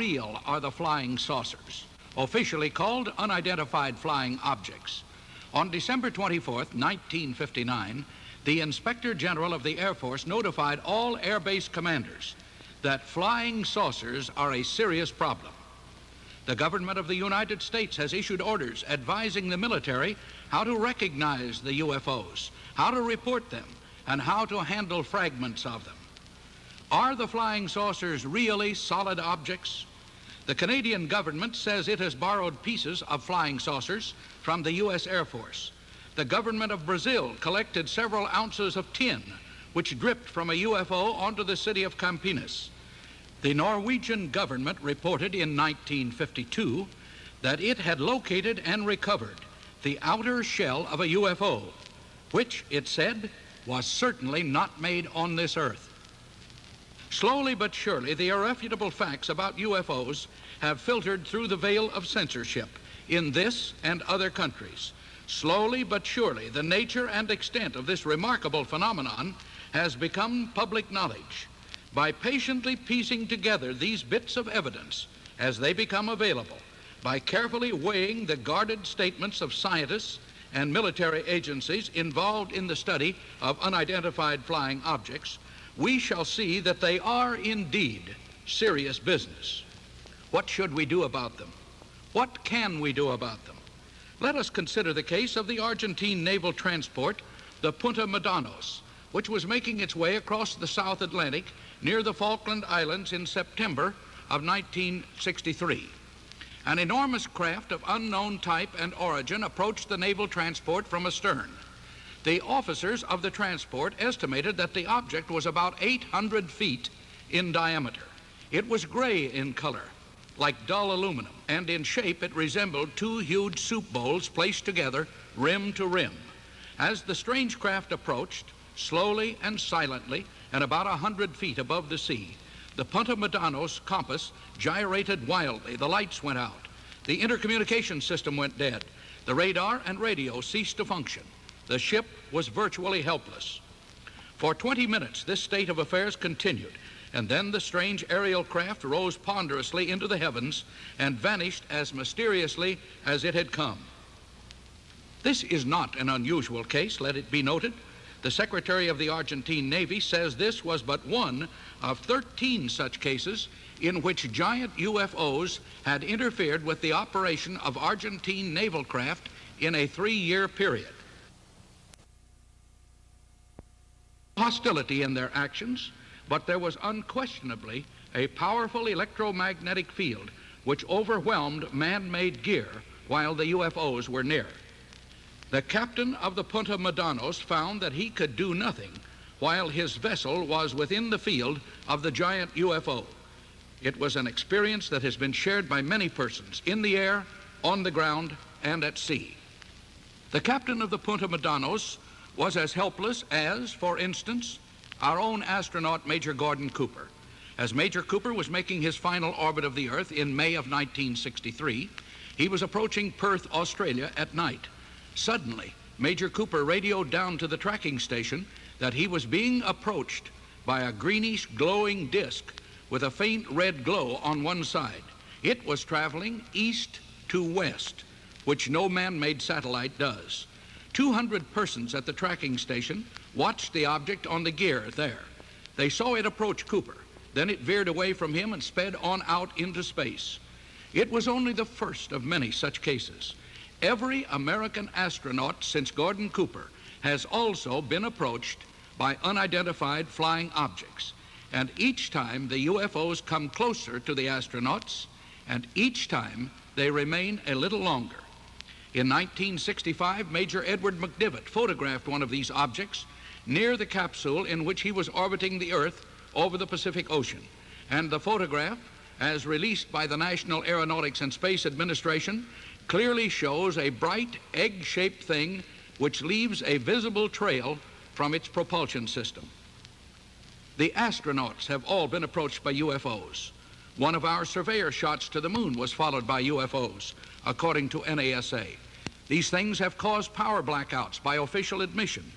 real are the flying saucers, officially called unidentified flying objects? On December 24th, 1959, the Inspector General of the Air Force notified all Air Base commanders that flying saucers are a serious problem. The government of the United States has issued orders advising the military how to recognize the UFOs, how to report them, and how to handle fragments of them. Are the flying saucers really solid objects? The Canadian government says it has borrowed pieces of flying saucers from the U.S. Air Force. The government of Brazil collected several ounces of tin, which dripped from a UFO onto the city of Campinas. The Norwegian government reported in 1952 that it had located and recovered the outer shell of a UFO, which, it said, was certainly not made on this earth. Slowly but surely, the irrefutable facts about UFOs have filtered through the veil of censorship in this and other countries. Slowly but surely, the nature and extent of this remarkable phenomenon has become public knowledge. By patiently piecing together these bits of evidence as they become available, by carefully weighing the guarded statements of scientists and military agencies involved in the study of unidentified flying objects, we shall see that they are indeed serious business. What should we do about them? What can we do about them? Let us consider the case of the Argentine naval transport, the Punta Medanos, which was making its way across the South Atlantic near the Falkland Islands in September of 1963. An enormous craft of unknown type and origin approached the naval transport from astern. The officers of the transport estimated that the object was about 800 feet in diameter. It was gray in color, like dull aluminum, and in shape it resembled two huge soup bowls placed together, rim to rim. As the strange craft approached, slowly and silently, and about 100 feet above the sea, the Punta Medanos compass gyrated wildly. The lights went out. The intercommunication system went dead. The radar and radio ceased to function. The ship was virtually helpless. For 20 minutes, this state of affairs continued, and then the strange aerial craft rose ponderously into the heavens and vanished as mysteriously as it had come. This is not an unusual case, let it be noted. The Secretary of the Argentine Navy says this was but one of 13 such cases in which giant UFOs had interfered with the operation of Argentine naval craft in a 3-year period. Hostility in their actions, but there was unquestionably a powerful electromagnetic field which overwhelmed man-made gear while the UFOs were near. The captain of the Punta Medanos found that he could do nothing while his vessel was within the field of the giant UFO. It was an experience that has been shared by many persons in the air, on the ground, and at sea. The captain of the Punta Medanos was as helpless as, for instance, our own astronaut, Major Gordon Cooper. As Major Cooper was making his final orbit of the Earth in May of 1963, he was approaching Perth, Australia at night. Suddenly, Major Cooper radioed down to the tracking station that he was being approached by a greenish glowing disk with a faint red glow on one side. It was traveling east to west, which no man-made satellite does. 200 persons at the tracking station watched the object on the gear there. They saw it approach Cooper. Then it veered away from him and sped on out into space. It was only the first of many such cases. Every American astronaut since Gordon Cooper has also been approached by unidentified flying objects. And each time the UFOs come closer to the astronauts, and each time they remain a little longer. In 1965, Major Edward McDivitt photographed one of these objects near the capsule in which he was orbiting the Earth over the Pacific Ocean. And the photograph, as released by the National Aeronautics and Space Administration, clearly shows a bright egg-shaped thing which leaves a visible trail from its propulsion system. The astronauts have all been approached by UFOs. One of our surveyor shots to the moon was followed by UFOs, according to NASA. These things have caused power blackouts by official admission.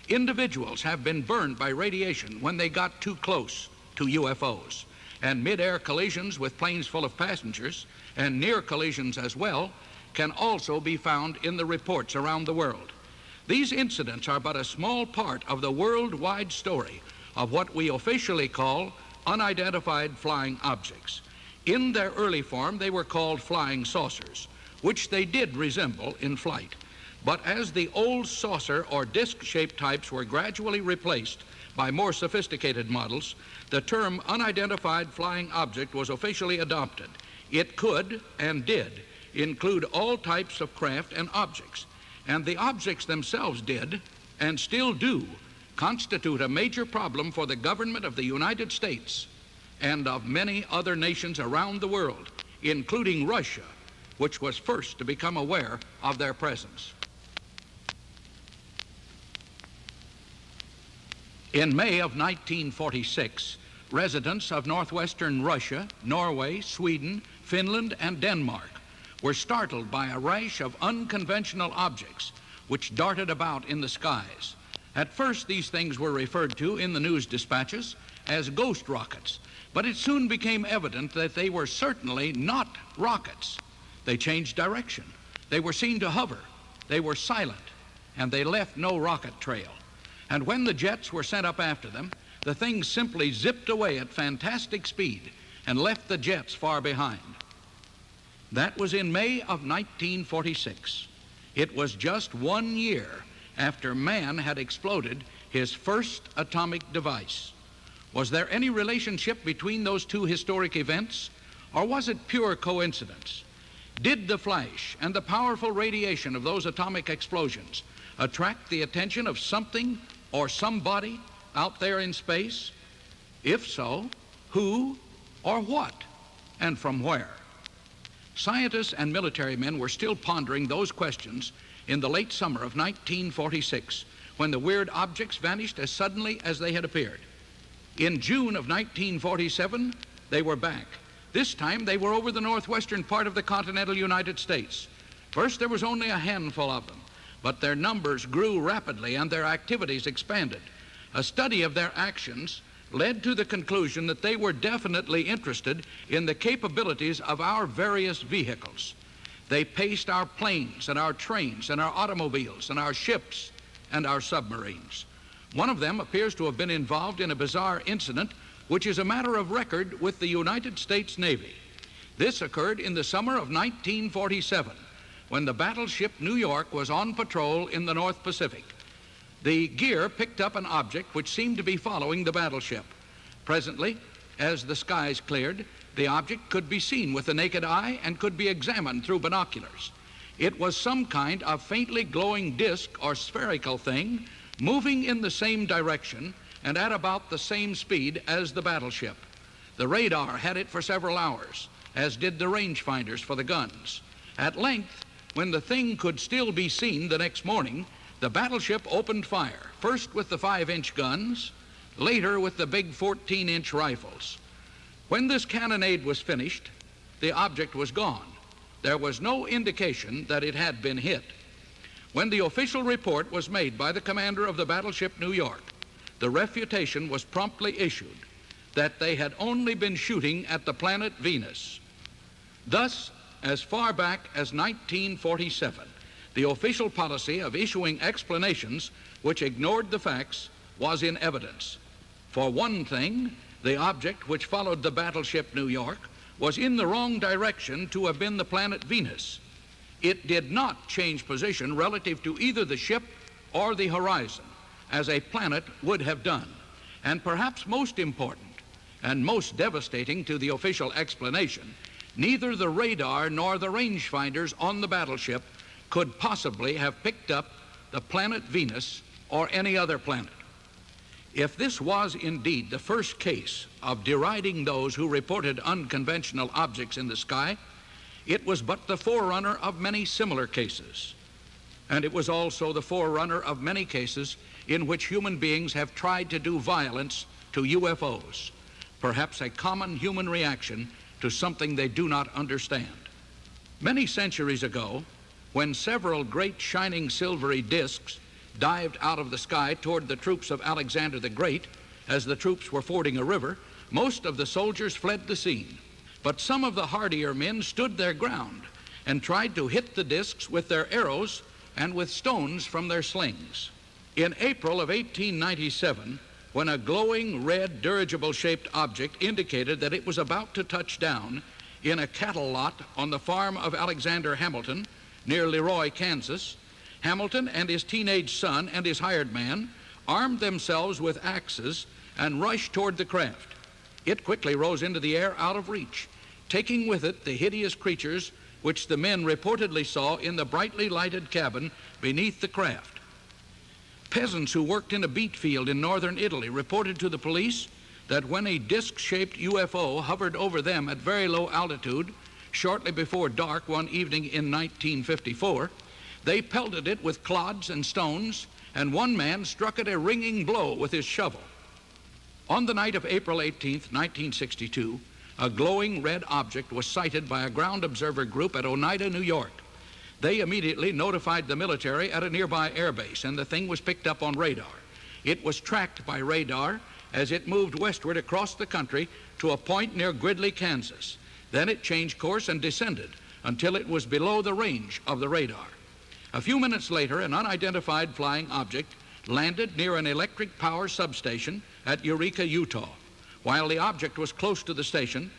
Individuals have been burned by radiation when they got too close to UFOs. and mid-air collisions with planes full of passengers, and near collisions as well, can also be found in the reports around the world. These incidents are but a small part of the worldwide story of what we officially call unidentified flying objects. In their early form, they were called flying saucers, which they did resemble in flight. But as the old saucer or disc-shaped types were gradually replaced by more sophisticated models, the term unidentified flying object was officially adopted. It could, and did, include all types of craft and objects, and the objects themselves did, and still do, constitute a major problem for the government of the United States and of many other nations around the world, including Russia, which was first to become aware of their presence. In May of 1946, residents of northwestern Russia, Norway, Sweden, Finland, and Denmark were startled by a rash of unconventional objects which darted about in the skies. At first, these things were referred to in the news dispatches as ghost rockets, but it soon became evident that they were certainly not rockets. They changed direction. They were seen to hover. They were silent, and they left no rocket trail. And when the jets were sent up after them, the things simply zipped away at fantastic speed and left the jets far behind. That was in May of 1946. It was just 1 year after man had exploded his first atomic device. Was there any relationship between those two historic events, or was it pure coincidence? Did the flash and the powerful radiation of those atomic explosions attract the attention of something or somebody out there in space? If so, who or what, and from where? Scientists and military men were still pondering those questions in the late summer of 1946, when the weird objects vanished as suddenly as they had appeared. In June of 1947, they were back. This time, they were over the northwestern part of the continental United States. First, there was only a handful of them, but their numbers grew rapidly and their activities expanded. A study of their actions led to the conclusion that they were definitely interested in the capabilities of our various vehicles. They paced our planes and our trains and our automobiles and our ships and our submarines. One of them appears to have been involved in a bizarre incident which is a matter of record with the United States Navy. This occurred in the summer of 1947, when the battleship New York was on patrol in the North Pacific. The gear picked up an object which seemed to be following the battleship. Presently, as the skies cleared, the object could be seen with the naked eye and could be examined through binoculars. It was some kind of faintly glowing disc or spherical thing moving in the same direction and at about the same speed as the battleship. The radar had it for several hours, as did the rangefinders for the guns. At length, when the thing could still be seen the next morning, the battleship opened fire, first with the 5-inch guns, later with the big 14-inch rifles. When this cannonade was finished, the object was gone. There was no indication that it had been hit. When the official report was made by the commander of the battleship New York, the refutation was promptly issued that they had only been shooting at the planet Venus. Thus, as far back as 1947, the official policy of issuing explanations which ignored the facts was in evidence. For one thing, the object which followed the battleship New York was in the wrong direction to have been the planet Venus. It did not change position relative to either the ship or the horizon, as a planet would have done. And perhaps most important and most devastating to the official explanation, neither the radar nor the rangefinders on the battleship could possibly have picked up the planet Venus or any other planet. If this was indeed the first case of deriding those who reported unconventional objects in the sky, it was but the forerunner of many similar cases. And it was also the forerunner of many cases in which human beings have tried to do violence to UFOs, perhaps a common human reaction to something they do not understand. Many centuries ago, when several great shining silvery discs dived out of the sky toward the troops of Alexander the Great as the troops were fording a river, most of the soldiers fled the scene, but some of the hardier men stood their ground and tried to hit the discs with their arrows and with stones from their slings. In April of 1897, when a glowing red dirigible-shaped object indicated that it was about to touch down in a cattle lot on the farm of Alexander Hamilton near Leroy, Kansas, Hamilton and his teenage son and his hired man armed themselves with axes and rushed toward the craft. It quickly rose into the air out of reach, taking with it the hideous creatures which the men reportedly saw in the brightly lighted cabin beneath the craft. Peasants who worked in a beet field in northern Italy reported to the police that when a disc-shaped UFO hovered over them at very low altitude shortly before dark one evening in 1954, they pelted it with clods and stones, and one man struck it a ringing blow with his shovel. On the night of April 18, 1962, a glowing red object was sighted by a ground observer group at Oneida, New York. They immediately notified the military at a nearby airbase, and the thing was picked up on radar. It was tracked by radar as it moved westward across the country to a point near Gridley, Kansas. Then it changed course and descended until it was below the range of the radar. A few minutes later, an unidentified flying object landed near an electric power substation at Eureka, Utah. While the object was close to the station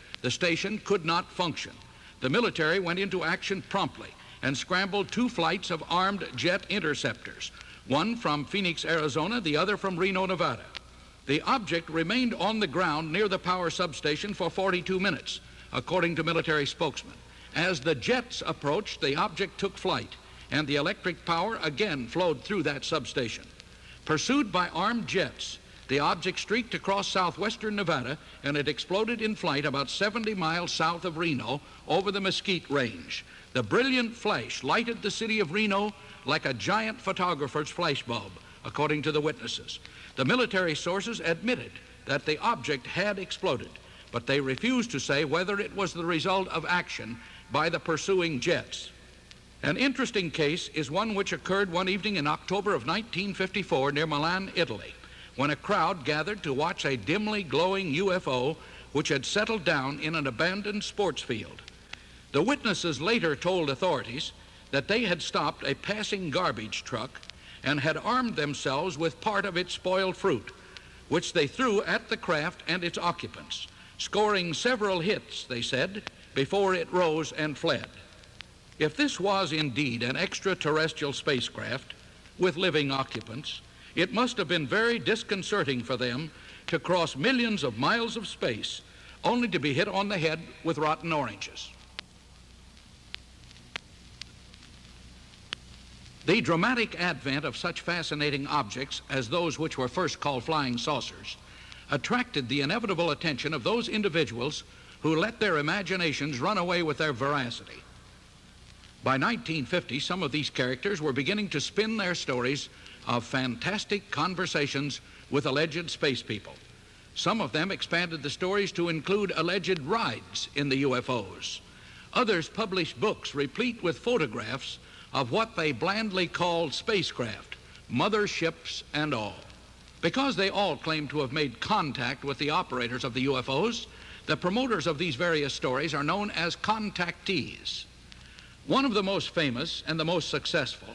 could not function. The military went into action promptly and scrambled 2 flights of armed jet interceptors, one from Phoenix, Arizona, the other from Reno, Nevada. The object remained on the ground near the power substation for 42 minutes, according to military spokesmen. As the jets approached, the object took flight, and the electric power again flowed through that substation. Pursued by armed jets, the object streaked across southwestern Nevada, and it exploded in flight about 70 miles south of Reno over the Mesquite Range. The brilliant flash lighted the city of Reno like a giant photographer's flashbulb, according to the witnesses. The military sources admitted that the object had exploded, but they refused to say whether it was the result of action by the pursuing jets. An interesting case is one which occurred one evening in October of 1954 near Milan, Italy, when a crowd gathered to watch a dimly glowing UFO which had settled down in an abandoned sports field. The witnesses later told authorities that they had stopped a passing garbage truck and had armed themselves with part of its spoiled fruit, which they threw at the craft and its occupants, scoring several hits, they said, before it rose and fled. If this was indeed an extraterrestrial spacecraft with living occupants, it must have been very disconcerting for them to cross millions of miles of space only to be hit on the head with rotten oranges. The dramatic advent of such fascinating objects as those which were first called flying saucers attracted the inevitable attention of those individuals who let their imaginations run away with their veracity. By 1950, some of these characters were beginning to spin their stories of fantastic conversations with alleged space people. Some of them expanded the stories to include alleged rides in the UFOs. Others published books replete with photographs of what they blandly called spacecraft, motherships and all. Because they all claimed to have made contact with the operators of the UFOs, the promoters of these various stories are known as contactees. One of the most famous and the most successful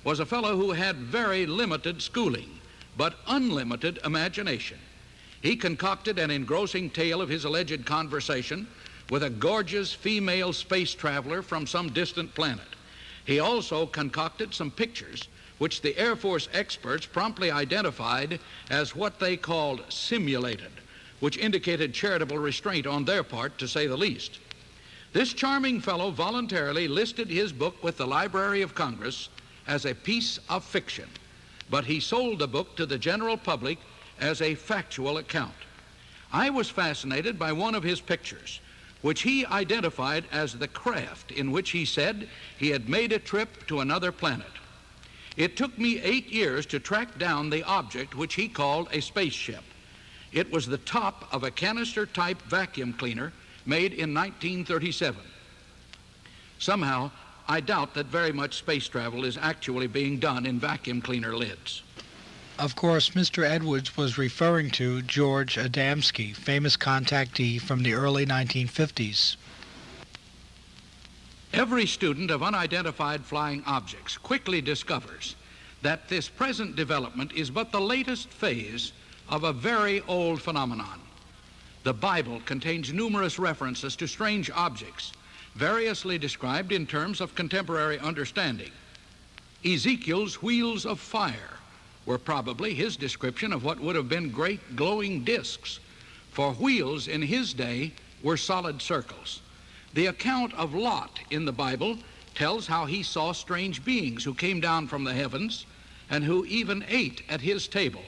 was a fellow who had very limited schooling, but unlimited imagination. He concocted an engrossing tale of his alleged conversation with a gorgeous female space traveler from some distant planet. He also concocted some pictures which the Air Force experts promptly identified as what they called simulated, which indicated charitable restraint on their part, to say the least. This charming fellow voluntarily listed his book with the Library of Congress as a piece of fiction, but he sold the book to the general public as a factual account. I was fascinated by one of his pictures, which he identified as the craft in which he said he had made a trip to another planet. It took me 8 years to track down the object which he called a spaceship. It was the top of a canister-type vacuum cleaner made in 1937. Somehow, I doubt that very much space travel is actually being done in vacuum cleaner lids. Of course, Mr. Edwards was referring to George Adamski, famous contactee from the early 1950s. Every student of unidentified flying objects quickly discovers that this present development is but the latest phase of a very old phenomenon. The Bible contains numerous references to strange objects, variously described in terms of contemporary understanding. Ezekiel's wheels of fire were probably his description of what would have been great glowing discs, for wheels in his day were solid circles. The account of Lot in the Bible tells how he saw strange beings who came down from the heavens and who even ate at his table.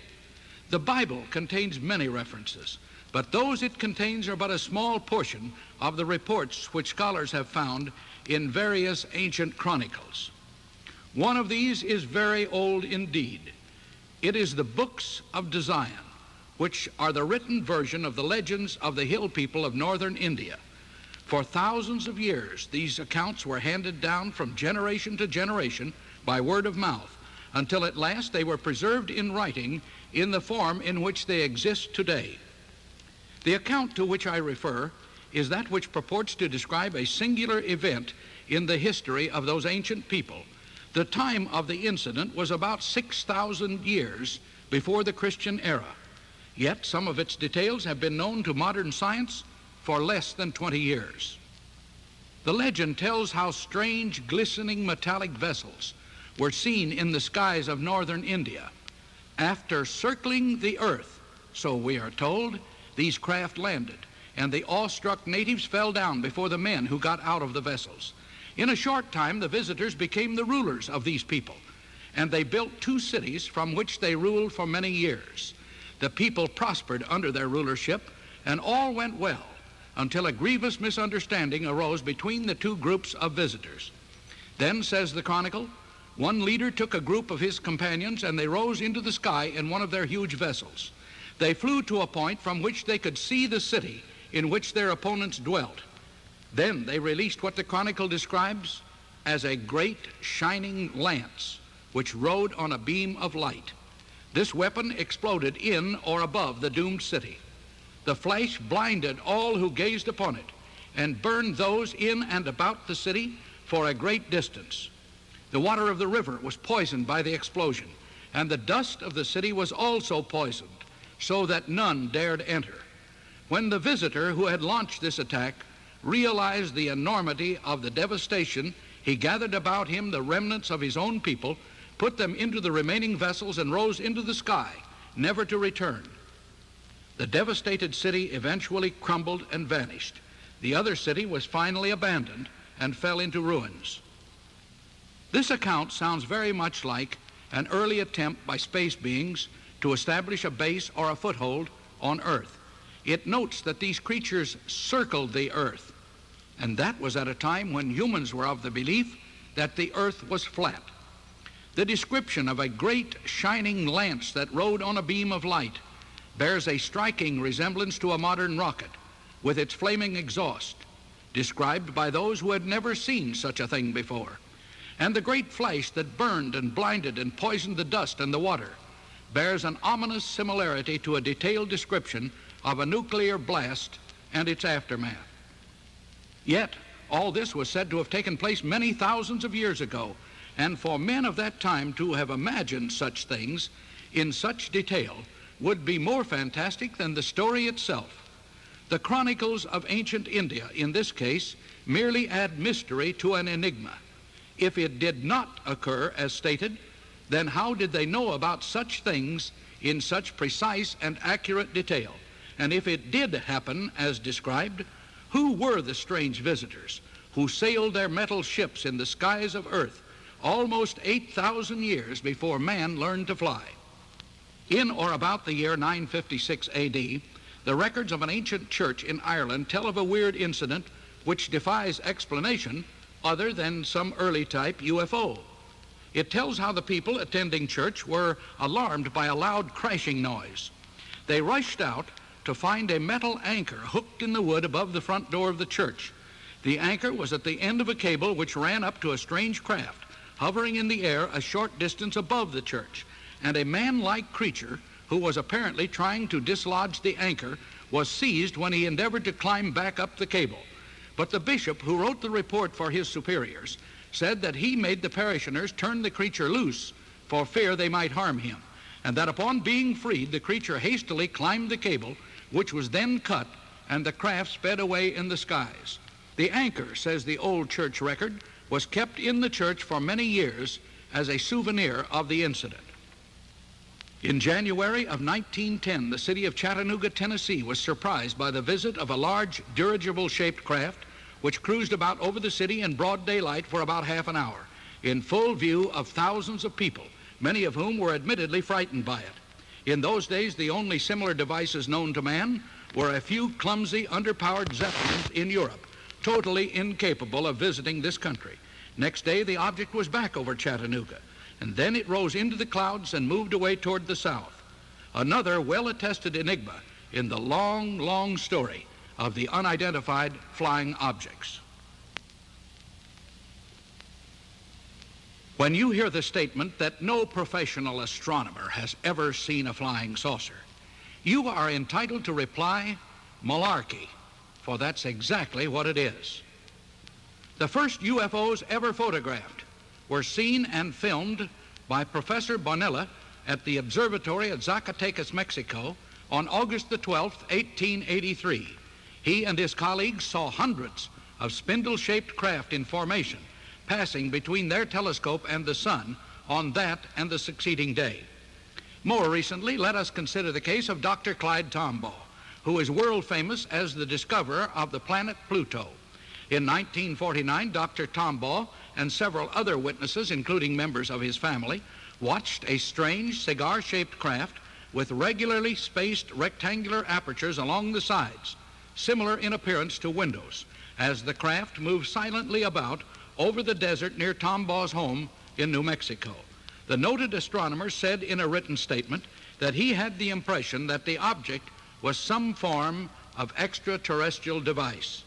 The Bible contains many references, but those it contains are but a small portion of the reports which scholars have found in various ancient chronicles. One of these is very old indeed. It is the books of Zion, which are the written version of the legends of the hill people of northern India. For thousands of years, these accounts were handed down from generation to generation by word of mouth, until at last they were preserved in writing in the form in which they exist today. The account to which I refer is that which purports to describe a singular event in the history of those ancient people. The time of the incident was about 6,000 years before the Christian era, yet some of its details have been known to modern science for less than 20 years. The legend tells how strange, glistening metallic vessels were seen in the skies of northern India. After circling the earth, so we are told, these craft landed, and the awestruck natives fell down before the men who got out of the vessels. In a short time, the visitors became the rulers of these people, and they built 2 cities from which they ruled for many years. The people prospered under their rulership, and all went well until a grievous misunderstanding arose between the 2 groups of visitors. Then, says the chronicle, one leader took a group of his companions, and they rose into the sky in one of their huge vessels. They flew to a point from which they could see the city in which their opponents dwelt. Then they released what the chronicle describes as a great shining lance, which rode on a beam of light. This weapon exploded in or above the doomed city. The flash blinded all who gazed upon it and burned those in and about the city for a great distance. The water of the river was poisoned by the explosion, and the dust of the city was also poisoned, so that none dared enter. When the visitor who had launched this attack realized the enormity of the devastation, he gathered about him the remnants of his own people, put them into the remaining vessels, and rose into the sky, never to return. The devastated city eventually crumbled and vanished. The other city was finally abandoned and fell into ruins. This account sounds very much like an early attempt by space beings to establish a base or a foothold on Earth. It notes that these creatures circled the Earth, and that was at a time when humans were of the belief that the Earth was flat. The description of a great shining lance that rode on a beam of light bears a striking resemblance to a modern rocket with its flaming exhaust, described by those who had never seen such a thing before. And the great flash that burned and blinded and poisoned the dust and the water bears an ominous similarity to a detailed description of a nuclear blast and its aftermath. Yet, all this was said to have taken place many thousands of years ago, and for men of that time to have imagined such things in such detail would be more fantastic than the story itself. The chronicles of ancient India, in this case, merely add mystery to an enigma. If it did not occur as stated, then how did they know about such things in such precise and accurate detail? And if it did happen as described, who were the strange visitors who sailed their metal ships in the skies of Earth almost 8,000 years before man learned to fly? In or about the year 956 AD, the records of an ancient church in Ireland tell of a weird incident which defies explanation other than some early type UFO. It tells how the people attending church were alarmed by a loud crashing noise. They rushed out to find a metal anchor hooked in the wood above the front door of the church. The anchor was at the end of a cable which ran up to a strange craft hovering in the air a short distance above the church, and a man-like creature who was apparently trying to dislodge the anchor was seized when he endeavored to climb back up the cable. But the bishop who wrote the report for his superiors said that he made the parishioners turn the creature loose for fear they might harm him, and that upon being freed, the creature hastily climbed the cable, which was then cut, and the craft sped away in the skies. The anchor, says the old church record, was kept in the church for many years as a souvenir of the incident. In January of 1910, the city of Chattanooga, Tennessee, was surprised by the visit of a large dirigible-shaped craft which cruised about over the city in broad daylight for about half an hour, in full view of thousands of people, many of whom were admittedly frightened by it. In those days, the only similar devices known to man were a few clumsy, underpowered zeppelins in Europe, totally incapable of visiting this country. Next day, the object was back over Chattanooga, and then it rose into the clouds and moved away toward the south. Another well-attested enigma in the long, long story of the unidentified flying objects. When you hear the statement that no professional astronomer has ever seen a flying saucer, you are entitled to reply, malarkey, for that's exactly what it is. The first UFOs ever photographed were seen and filmed by Professor Bonilla at the observatory at Zacatecas, Mexico, on August the 12th, 1883. He and his colleagues saw hundreds of spindle-shaped craft in formation passing between their telescope and the sun on that and the succeeding day. More recently, let us consider the case of Dr. Clyde Tombaugh, who is world famous as the discoverer of the planet Pluto. In 1949, Dr. Tombaugh and several other witnesses, including members of his family, watched a strange cigar-shaped craft with regularly spaced rectangular apertures along the sides, similar in appearance to windows, as the craft moved silently about over the desert near Tombaugh's home in New Mexico. The noted astronomer said in a written statement that he had the impression that the object was some form of extraterrestrial device.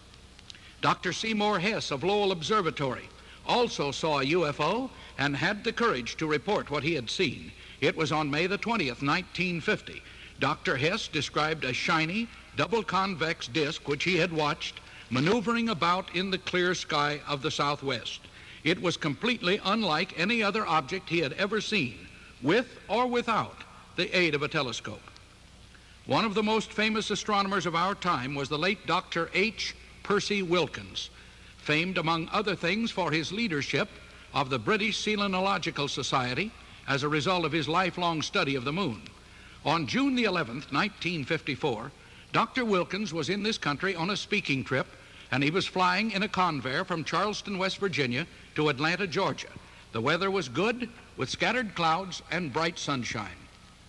Dr. Seymour Hess of Lowell Observatory also saw a UFO and had the courage to report what he had seen. It was on May the 20th, 1950. Dr. Hess described a shiny, double-convex disk which he had watched maneuvering about in the clear sky of the southwest. It was completely unlike any other object he had ever seen, with or without the aid of a telescope. One of the most famous astronomers of our time was the late Dr. H. Percy Wilkins, famed among other things for his leadership of the British Selenological Society as a result of his lifelong study of the moon. On June the 11th, 1954, Dr. Wilkins was in this country on a speaking trip, and he was flying in a Convair from Charleston, West Virginia to Atlanta, Georgia. The weather was good, with scattered clouds and bright sunshine.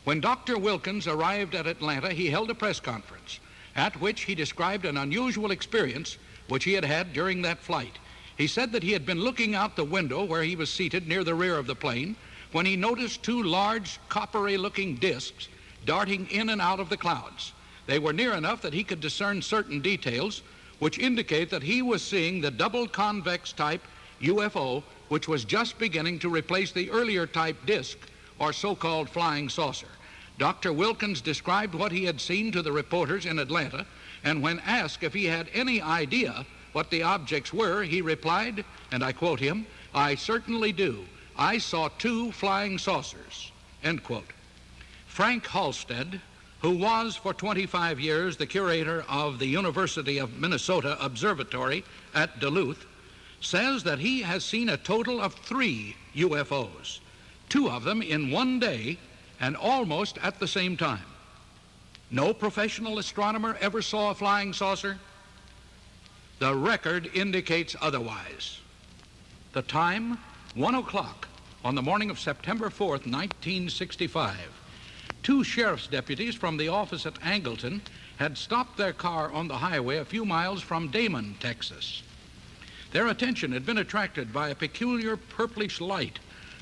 When Dr. Wilkins arrived at Atlanta, he held a press conference at which he described an unusual experience which he had had during that flight. He said that he had been looking out the window where he was seated near the rear of the plane when he noticed two large coppery-looking discs darting in and out of the clouds. They were near enough that he could discern certain details which indicate that he was seeing the double convex type UFO which was just beginning to replace the earlier type disc, or so-called flying saucer. Dr. Wilkins described what he had seen to the reporters in Atlanta, and when asked if he had any idea what the objects were, he replied, and I quote him, "I certainly do. I saw two flying saucers," end quote. Frank Halstead, who was for 25 years the curator of the University of Minnesota Observatory at Duluth, says that he has seen a total of 3 UFOs, 2 of them in one day and almost at the same time. No professional astronomer ever saw a flying saucer? The record indicates otherwise. The time, 1 o'clock on the morning of September 4th, 1965. 2 sheriff's deputies from the office at Angleton had stopped their car on the highway a few miles from Damon, Texas. Their attention had been attracted by a peculiar purplish light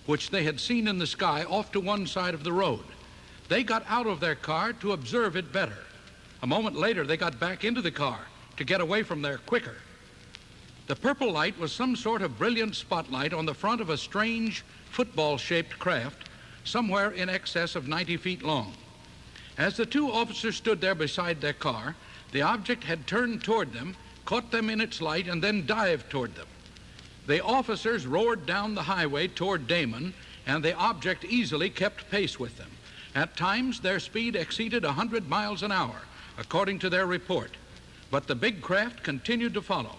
which they had seen in the sky off to one side of the road. They got out of their car to observe it better. A moment later, they got back into the car to get away from there quicker. The purple light was some sort of brilliant spotlight on the front of a strange football-shaped craft somewhere in excess of 90 feet long. As the two officers stood there beside their car, the object had turned toward them, caught them in its light, and then dived toward them. The officers roared down the highway toward Damon, and the object easily kept pace with them. At times, their speed exceeded 100 miles an hour, according to their report. But the big craft continued to follow.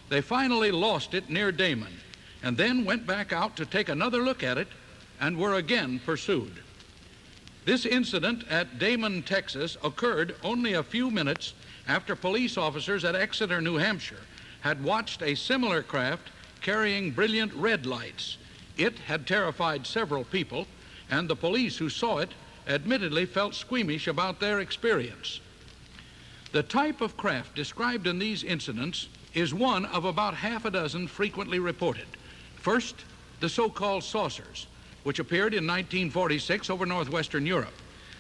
They finally lost it near Damon, and then went back out to take another look at it, and were again pursued. This incident at Damon, Texas, occurred only a few minutes after police officers at Exeter, New Hampshire, had watched a similar craft carrying brilliant red lights. It had terrified several people, and the police who saw it admittedly felt squeamish about their experience. The type of craft described in these incidents is one of about half a dozen frequently reported. First, the so-called saucers, which appeared in 1946 over northwestern Europe.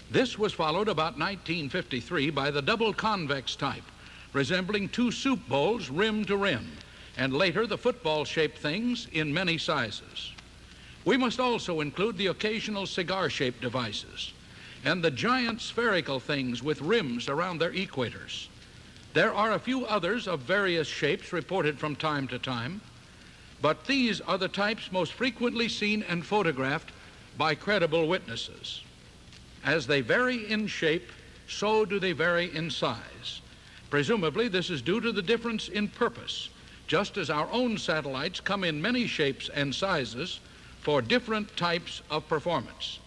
This was followed about 1953 by the double convex type, resembling two soup bowls rim to rim, and later the football-shaped things in many sizes. We must also include the occasional cigar-shaped devices and the giant spherical things with rims around their equators. There are a few others of various shapes reported from time to time, but these are the types most frequently seen and photographed by credible witnesses. As they vary in shape, so do they vary in size. Presumably, this is due to the difference in purpose, just as our own satellites come in many shapes and sizes for different types of performance.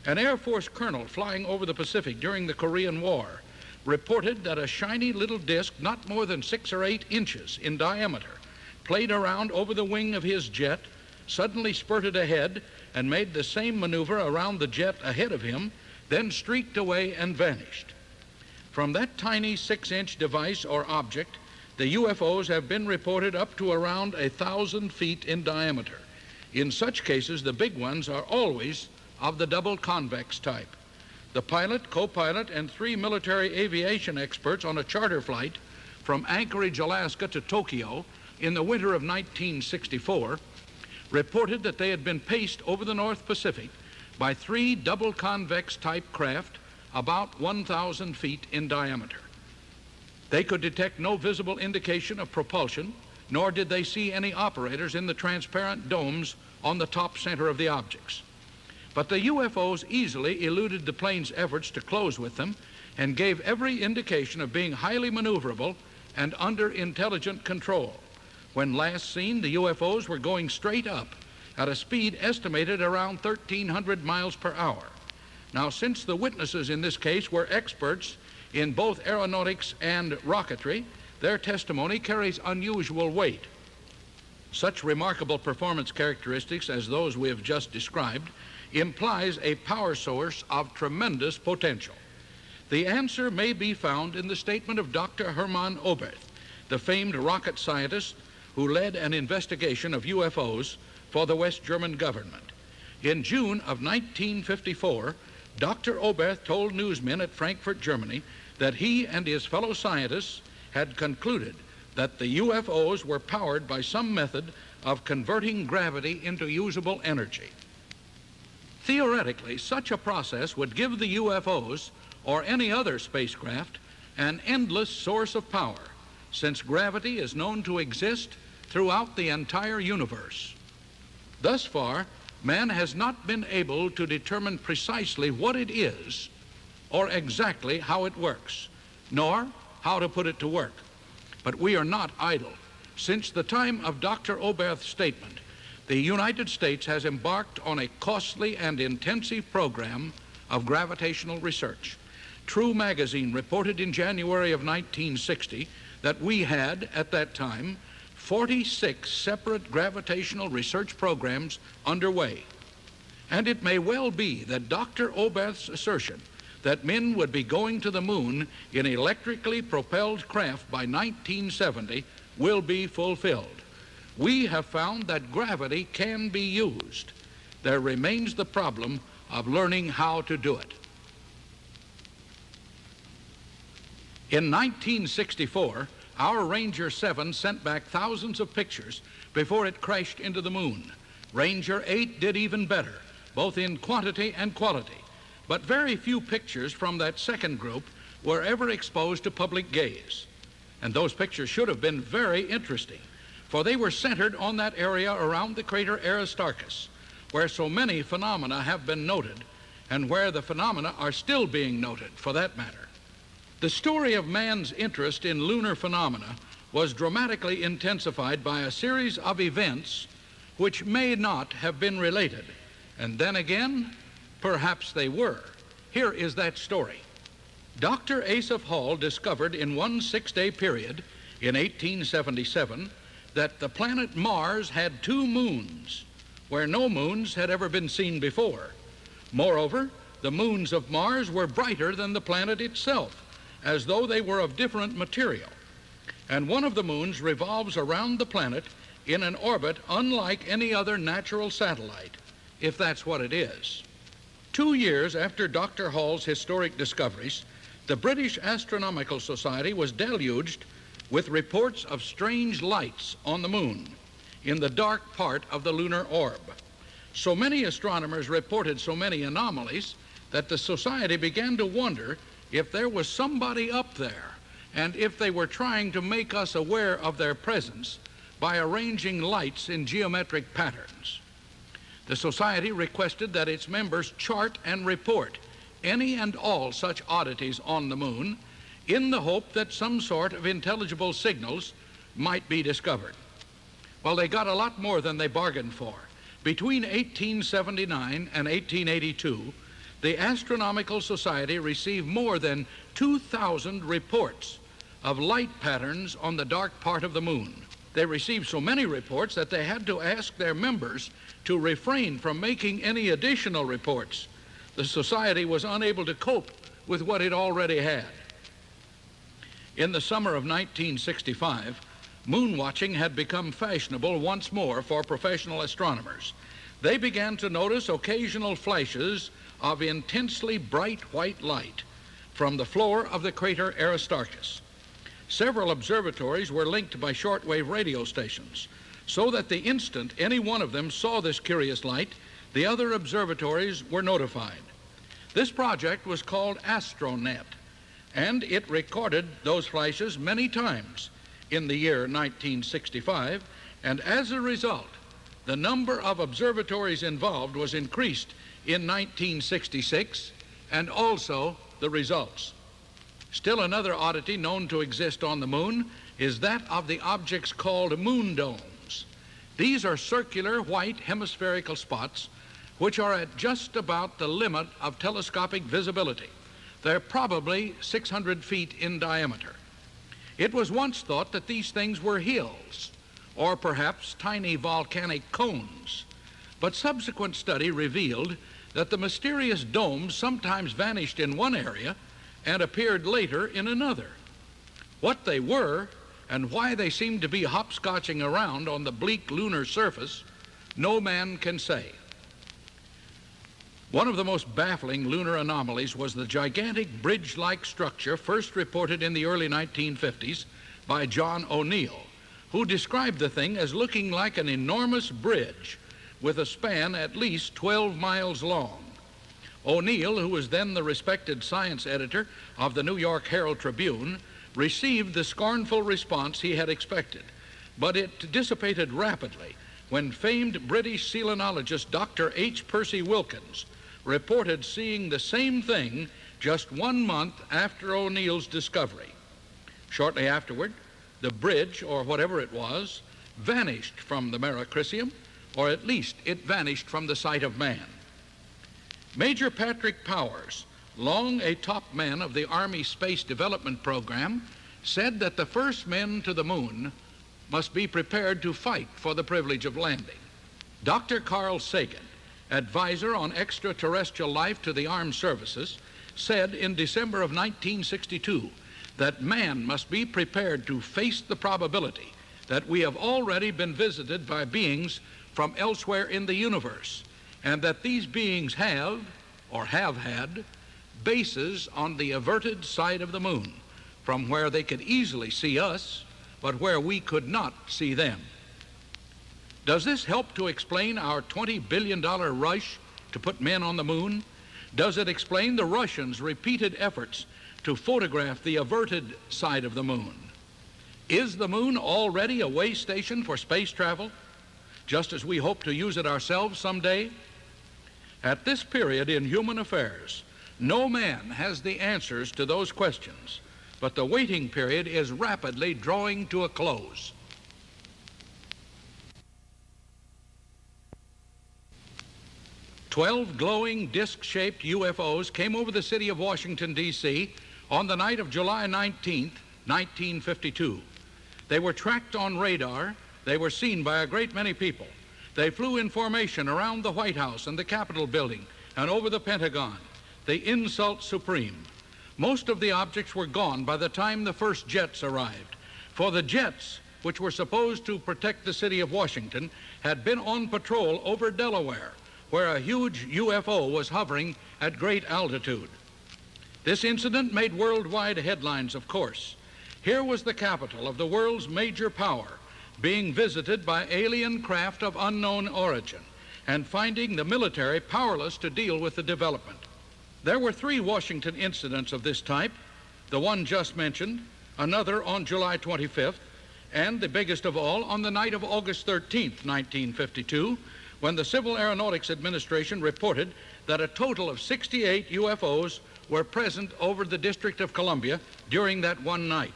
An Air Force colonel flying over the Pacific during the Korean War reported that a shiny little disk not more than 6 or 8 inches in diameter played around over the wing of his jet, suddenly spurted ahead and made the same maneuver around the jet ahead of him, then streaked away and vanished. From that tiny 6-inch device or object, the UFOs have been reported up to around 1,000 feet in diameter. In such cases, the big ones are always of the double convex type. The pilot, co-pilot, and 3 military aviation experts on a charter flight from Anchorage, Alaska to Tokyo in the winter of 1964 reported that they had been paced over the North Pacific by 3 double convex type craft about 1,000 feet in diameter. They could detect no visible indication of propulsion, nor did they see any operators in the transparent domes on the top center of the objects. But the UFOs easily eluded the plane's efforts to close with them and gave every indication of being highly maneuverable and under intelligent control. When last seen, the UFOs were going straight up at a speed estimated around 1,300 miles per hour. Now, since the witnesses in this case were experts in both aeronautics and rocketry, their testimony carries unusual weight. Such remarkable performance characteristics as those we have just described implies a power source of tremendous potential. The answer may be found in the statement of Dr. Hermann Oberth, the famed rocket scientist who led an investigation of UFOs for the West German government. In June of 1954, Dr. Oberth told newsmen at Frankfurt, Germany, that he and his fellow scientists had concluded that the UFOs were powered by some method of converting gravity into usable energy. Theoretically, such a process would give the UFOs or any other spacecraft an endless source of power, since gravity is known to exist throughout the entire universe. Thus far, man has not been able to determine precisely what it is or exactly how it works, nor how to put it to work. But we are not idle. Since the time of Dr. Oberth's statement, the United States has embarked on a costly and intensive program of gravitational research. True magazine reported in January of 1960 that we had, at that time, 46 separate gravitational research programs underway. And it may well be that Dr. Oberth's assertion that men would be going to the moon in electrically propelled craft by 1970 will be fulfilled. We have found that gravity can be used. There remains the problem of learning how to do it. In 1964, our Ranger 7 sent back thousands of pictures before it crashed into the moon. Ranger 8 did even better, both in quantity and quality, but very few pictures from that second group were ever exposed to public gaze. And those pictures should have been very interesting, for they were centered on that area around the crater Aristarchus, where so many phenomena have been noted, and where the phenomena are still being noted, for that matter. The story of man's interest in lunar phenomena was dramatically intensified by a series of events which may not have been related, and then again, perhaps they were. Here is that story. Dr. Asaph Hall discovered in one 6-day period in 1877 that the planet Mars had 2 moons, where no moons had ever been seen before. Moreover, the moons of Mars were brighter than the planet itself, as though they were of different material. And one of the moons revolves around the planet in an orbit unlike any other natural satellite, if that's what it is. 2 years after Dr. Hall's historic discoveries, the British Astronomical Society was deluged with reports of strange lights on the moon in the dark part of the lunar orb. So many astronomers reported so many anomalies that the Society began to wonder if there was somebody up there and if they were trying to make us aware of their presence by arranging lights in geometric patterns. The Society requested that its members chart and report any and all such oddities on the moon in the hope that some sort of intelligible signals might be discovered. Well, they got a lot more than they bargained for. Between 1879 and 1882, the Astronomical Society received more than 2,000 reports of light patterns on the dark part of the moon. They received so many reports that they had to ask their members to refrain from making any additional reports. The Society was unable to cope with what it already had. In the summer of 1965, moon watching had become fashionable once more for professional astronomers. They began to notice occasional flashes of intensely bright white light from the floor of the crater Aristarchus. Several observatories were linked by shortwave radio stations, so that the instant any one of them saw this curious light, the other observatories were notified. This project was called Astronet, and it recorded those flashes many times in the year 1965, and as a result, the number of observatories involved was increased in 1966, and also the results. Still another oddity known to exist on the moon is that of the objects called moon domes. These are circular white hemispherical spots which are at just about the limit of telescopic visibility. They're probably 600 feet in diameter. It was once thought that these things were hills, or perhaps tiny volcanic cones, but subsequent study revealed that the mysterious domes sometimes vanished in one area and appeared later in another. What they were and why they seemed to be hopscotching around on the bleak lunar surface, no man can say. One of the most baffling lunar anomalies was the gigantic bridge-like structure first reported in the early 1950s by John O'Neill, who described the thing as looking like an enormous bridge with a span at least 12 miles long. O'Neill, who was then the respected science editor of the New York Herald Tribune, received the scornful response he had expected, but it dissipated rapidly when famed British selenologist Dr. H. Percy Wilkins reported seeing the same thing just 1 month after O'Neill's discovery. Shortly afterward, the bridge, or whatever it was, vanished from the Merecrisium, or at least it vanished from the sight of man. Major Patrick Powers, long a top man of the Army Space Development Program, said that the first men to the moon must be prepared to fight for the privilege of landing. Dr. Carl Sagan, advisor on extraterrestrial life to the armed services, said in December of 1962 that man must be prepared to face the probability that we have already been visited by beings from elsewhere in the universe, and that these beings have, or have had, bases on the averted side of the moon, from where they could easily see us, but where we could not see them. Does this help to explain our $20 billion rush to put men on the moon? Does it explain the Russians' repeated efforts to photograph the averted side of the moon? Is the moon already a way station for space travel, just as we hope to use it ourselves someday? At this period in human affairs, no man has the answers to those questions, but the waiting period is rapidly drawing to a close. "12 glowing disc-shaped UFOs came over the city of Washington, D.C. on the night of July 19, 1952. They were tracked on radar. They were seen by a great many people. They flew in formation around the White House and the Capitol building and over the Pentagon, the insult supreme. Most of the objects were gone by the time the first jets arrived, for the jets, which were supposed to protect the city of Washington, had been on patrol over Delaware, where a huge UFO was hovering at great altitude. This incident made worldwide headlines, of course. Here was the capital of the world's major power being visited by alien craft of unknown origin and finding the military powerless to deal with the development. There were 3 Washington incidents of this type, the one just mentioned, another on July 25th, and the biggest of all on the night of August 13th, 1952, when the Civil Aeronautics Administration reported that a total of 68 UFOs were present over the District of Columbia during that one night.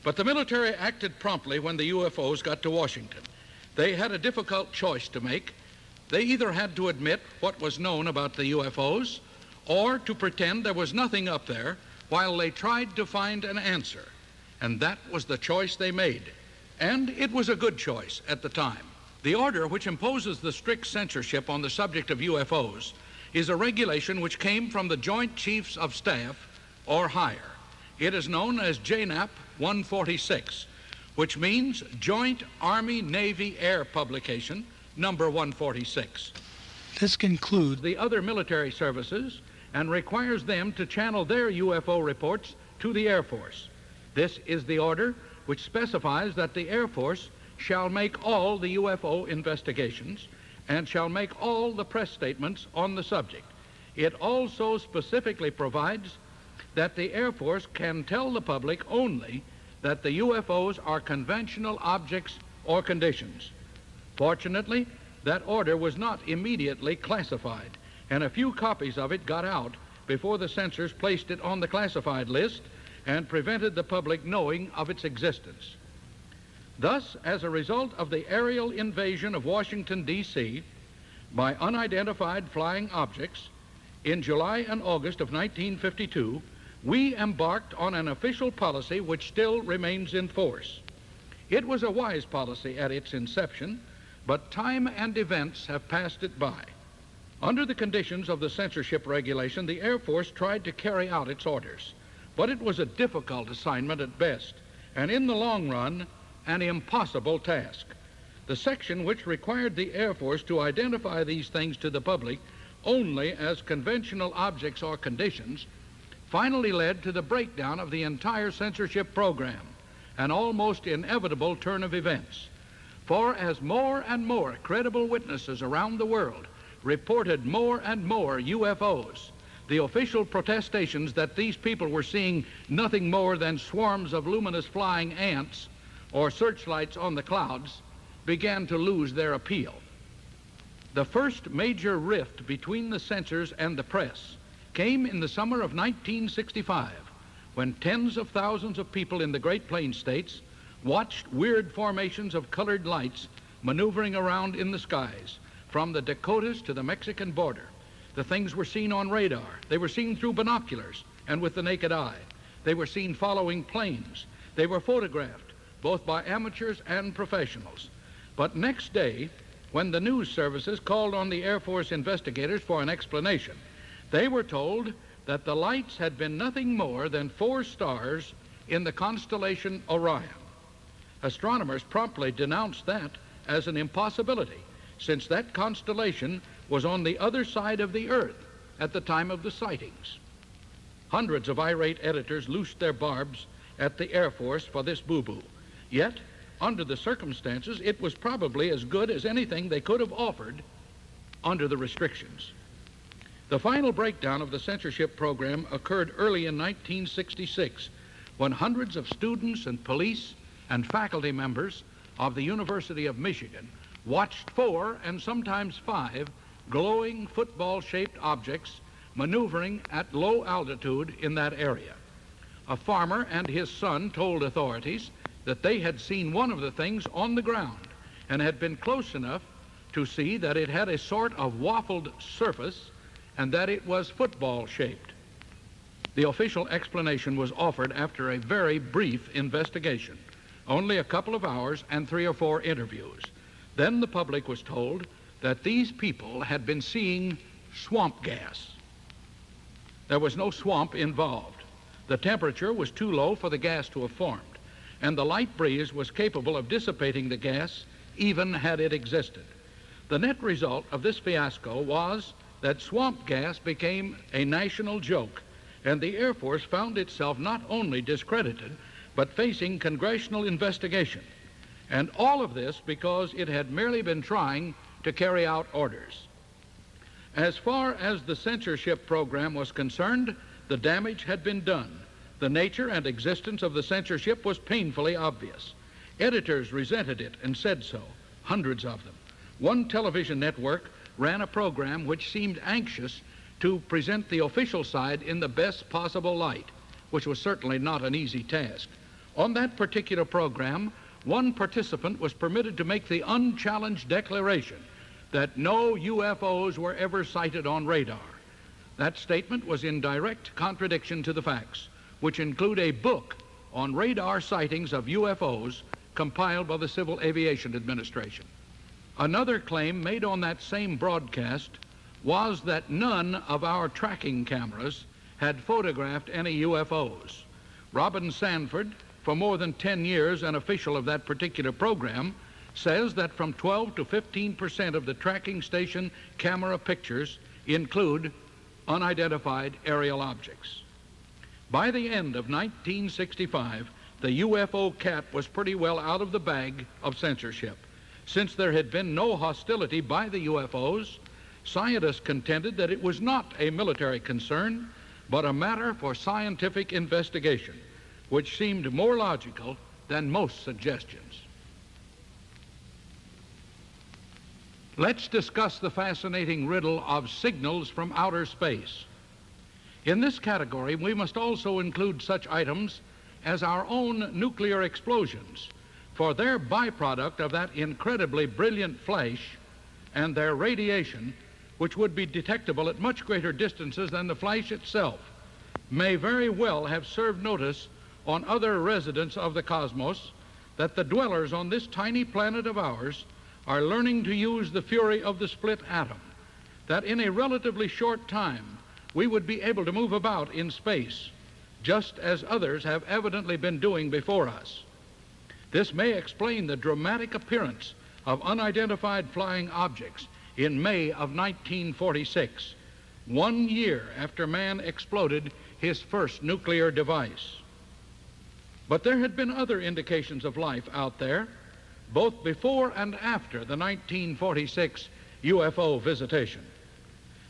But the military acted promptly when the UFOs got to Washington. They had a difficult choice to make. They either had to admit what was known about the UFOs or to pretend there was nothing up there while they tried to find an answer. And that was the choice they made. And it was a good choice at the time. The order which imposes the strict censorship on the subject of UFOs is a regulation which came from the Joint Chiefs of Staff, or higher. It is known as JNAP 146, which means Joint Army-Navy Air Publication number 146. This concludes the other military services and requires them to channel their UFO reports to the Air Force. This is the order which specifies that the Air Force shall make all the UFO investigations and shall make all the press statements on the subject. It also specifically provides that the Air Force can tell the public only that the UFOs are conventional objects or conditions. Fortunately, that order was not immediately classified, and a few copies of it got out before the censors placed it on the classified list and prevented the public knowing of its existence. Thus, as a result of the aerial invasion of Washington, D.C. by unidentified flying objects in July and August of 1952, we embarked on an official policy which still remains in force. It was a wise policy at its inception, but time and events have passed it by. Under the conditions of the censorship regulation, the Air Force tried to carry out its orders, but it was a difficult assignment at best, and in the long run, an impossible task. The section which required the Air Force to identify these things to the public only as conventional objects or conditions finally led to the breakdown of the entire censorship program, an almost inevitable turn of events. For as more and more credible witnesses around the world reported more and more UFOs, the official protestations that these people were seeing nothing more than swarms of luminous flying ants or searchlights on the clouds began to lose their appeal. The first major rift between the censors and the press came in the summer of 1965, when tens of thousands of people in the Great Plains states watched weird formations of colored lights maneuvering around in the skies from the Dakotas to the Mexican border. The things were seen on radar. They were seen through binoculars and with the naked eye. They were seen following planes. They were photographed both by amateurs and professionals. But next day, when the news services called on the Air Force investigators for an explanation, they were told that the lights had been nothing more than 4 stars in the constellation Orion. Astronomers promptly denounced that as an impossibility, since that constellation was on the other side of the Earth at the time of the sightings. Hundreds of irate editors loosed their barbs at the Air Force for this boo-boo. Yet, under the circumstances, it was probably as good as anything they could have offered under the restrictions. The final breakdown of the censorship program occurred early in 1966 when hundreds of students and police and faculty members of the University of Michigan watched 4 and sometimes 5 glowing football-shaped objects maneuvering at low altitude in that area. A farmer and his son told authorities that they had seen one of the things on the ground and had been close enough to see that it had a sort of waffled surface and that it was football-shaped. The official explanation was offered after a very brief investigation, only a couple of hours and 3 or 4 interviews. Then the public was told that these people had been seeing swamp gas. There was no swamp involved. The temperature was too low for the gas to have formed, and the light breeze was capable of dissipating the gas even had it existed. The net result of this fiasco was that swamp gas became a national joke, and the Air Force found itself not only discredited, but facing congressional investigation. And all of this because it had merely been trying to carry out orders. As far as the censorship program was concerned, the damage had been done. The nature and existence of the censorship was painfully obvious. Editors resented it and said so, hundreds of them. One television network ran a program which seemed anxious to present the official side in the best possible light, which was certainly not an easy task. On that particular program, one participant was permitted to make the unchallenged declaration that no UFOs were ever sighted on radar. That statement was in direct contradiction to the facts, which include a book on radar sightings of UFOs compiled by the Civil Aviation Administration. Another claim made on that same broadcast was that none of our tracking cameras had photographed any UFOs. Robin Sanford, for more than 10 years an official of that particular program, says that from 12 to 15% of the tracking station camera pictures include unidentified aerial objects. By the end of 1965, the UFO cat was pretty well out of the bag of censorship. Since there had been no hostility by the UFOs, scientists contended that it was not a military concern, but a matter for scientific investigation, which seemed more logical than most suggestions. Let's discuss the fascinating riddle of signals from outer space. In this category, we must also include such items as our own nuclear explosions, for their byproduct of that incredibly brilliant flash and their radiation, which would be detectable at much greater distances than the flash itself, may very well have served notice on other residents of the cosmos that the dwellers on this tiny planet of ours are learning to use the fury of the split atom, that in a relatively short time we would be able to move about in space, just as others have evidently been doing before us. This may explain the dramatic appearance of unidentified flying objects in May of 1946, 1 year after man exploded his first nuclear device. But there had been other indications of life out there, both before and after the 1946 UFO visitation.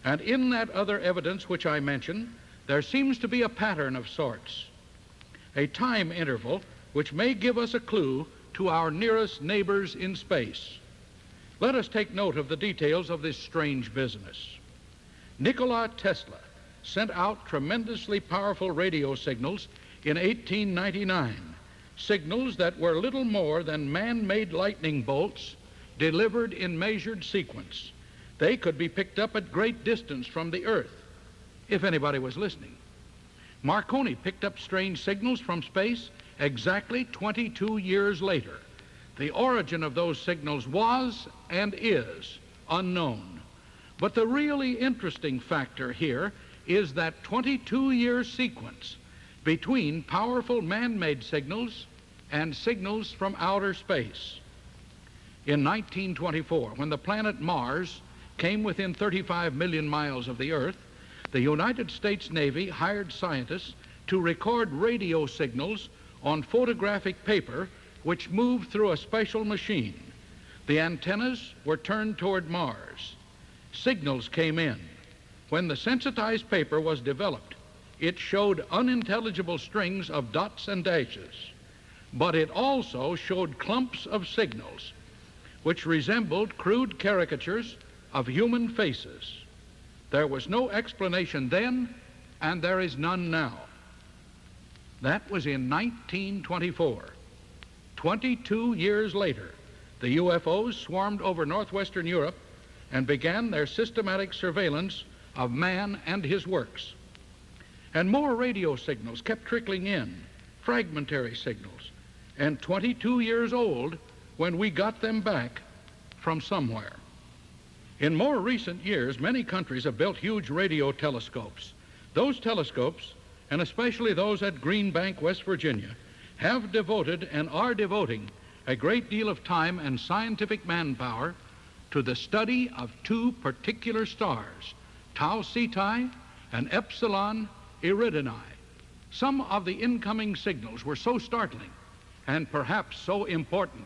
And in that other evidence which I mentioned, there seems to be a pattern of sorts, a time interval which may give us a clue to our nearest neighbors in space. Let us take note of the details of this strange business. Nikola Tesla sent out tremendously powerful radio signals in 1899, signals that were little more than man-made lightning bolts delivered in measured sequence. They could be picked up at great distance from the Earth, if anybody was listening. Marconi picked up strange signals from space exactly 22 years later. The origin of those signals was and is unknown. But the really interesting factor here is that 22-year sequence between powerful man-made signals and signals from outer space. In 1924, when the planet Mars came within 35 million miles of the Earth, the United States Navy hired scientists to record radio signals on photographic paper which moved through a special machine. The antennas were turned toward Mars. signals came in. When the sensitized paper was developed, it showed unintelligible strings of dots and dashes, but it also showed clumps of signals which resembled crude caricatures of human faces. There was no explanation then, and there is none now. That was in 1924. 22 years later, the UFOs swarmed over northwestern Europe and began their systematic surveillance of man and his works. And more radio signals kept trickling in, fragmentary signals, and 22 years old when we got them back from somewhere. In more recent years, many countries have built huge radio telescopes. Those telescopes, and especially those at Green Bank, West Virginia, have devoted and are devoting a great deal of time and scientific manpower to the study of two particular stars, Tau Ceti and Epsilon Eridani. Some of the incoming signals were so startling and perhaps so important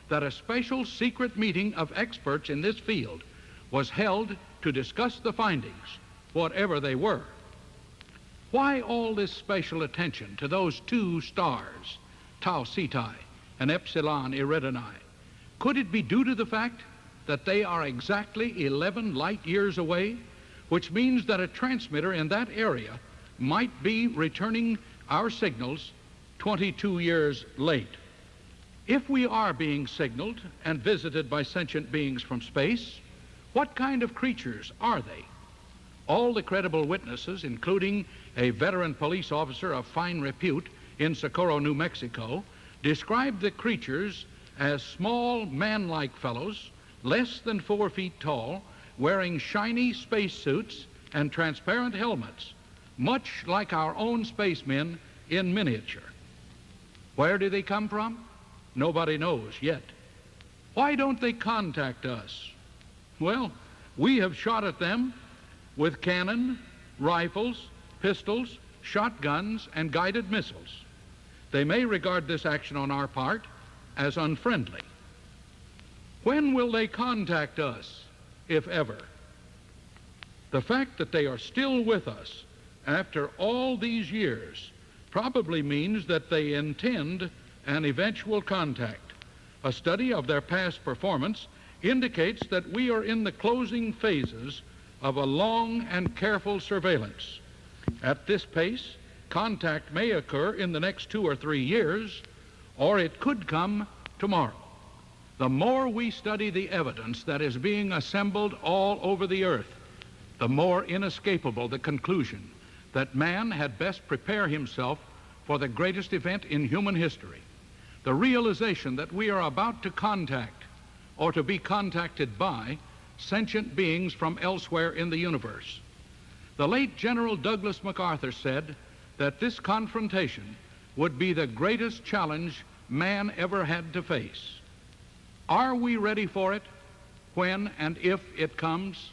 that a special secret meeting of experts in this field was held to discuss the findings, whatever they were. Why all this special attention to those two stars, Tau Ceti and Epsilon Eridani? Could it be due to the fact that they are exactly 11 light years away, which means that a transmitter in that area might be returning our signals 22 years late? If we are being signaled and visited by sentient beings from space, what kind of creatures are they? All the credible witnesses, including a veteran police officer of fine repute in Socorro, New Mexico, described the creatures as small, man-like fellows, less than 4 feet tall, wearing shiny spacesuits and transparent helmets, much like our own spacemen in miniature. Where do they come from? Nobody knows yet. Why don't they contact us? Well, we have shot at them with cannon, rifles, pistols, shotguns, and guided missiles. They may regard this action on our part as unfriendly. When will they contact us, if ever? The fact that they are still with us after all these years probably means that they intend an eventual contact. A study of their past performance indicates that we are in the closing phases of a long and careful surveillance. At this pace, contact may occur in the next 2 or 3 years, or it could come tomorrow. The more we study the evidence that is being assembled all over the earth, the more inescapable the conclusion that man had best prepare himself for the greatest event in human history, the realization that we are about to contact or to be contacted by sentient beings from elsewhere in the universe. The late General Douglas MacArthur said that this confrontation would be the greatest challenge man ever had to face. Are we ready for it when and if it comes?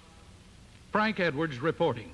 Frank Edwards reporting.